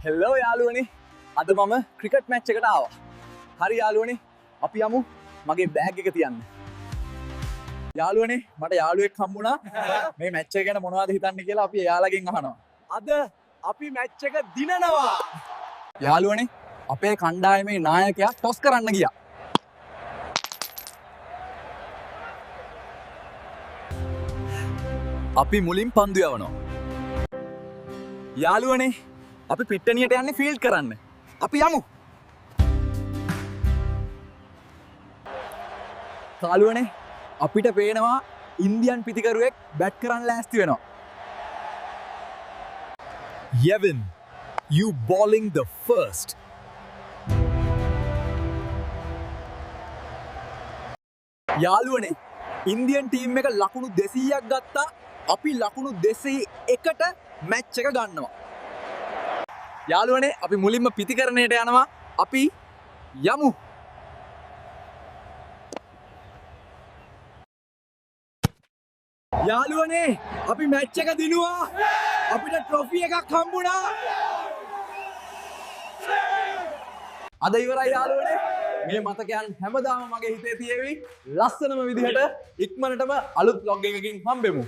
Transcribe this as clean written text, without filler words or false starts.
හෙල්ලෝ යාළුවනේ අද මම ක්‍රිකට් මැච් එකට ආවා. හරි යාළුවනේ අපි යමු මගේ බෑග් එක තියන්න. යාළුවනේ මට යාළුවෙක් හම්බුණා. මේ මැච් එක ගැන මොනවද හිතන්නේ කියලා අපි එයාලගෙන් අහනවා. අද අපි මැච් එක දිනනවා. යාළුවනේ අපේ කණ්ඩායමේ නායකයා ටොස් කරන්න ගියා. අපි මුලින් පන්දු යවනවා. යාළුවනේ අපි පිට්ටනියට යන්නේ ෆීල්ඩ් කරන්න. අපි යමු. යාළුවනේ අපිට පේනවා ඉන්දියන් පිතිකරුවෙක් බැට් කරන්න ලෑස්ති වෙනවා. Yevin, you bowling the first. යාළුවනේ ඉන්දියන් ටීම් එක ලකුණු 200ක් ගත්තා. අපි ලකුණු 201ට මැච් එක ගන්නවා. යාළුවනේ අපි මුලින්ම පිතිකරණයට යනවා. අපි යමු. යාළුවනේ අපි මැච් එක දිනුවා. අපිට ට්‍රොෆි එකක් හම්බුණා. අද ඉවරයි යාළුවනේ. මේ මතකයන් හැමදාම මගේ හිතේ තියෙවි. ලස්සනම විදිහට ඉක්මනටම අලුත් vlog එකකින් හම්බෙමු.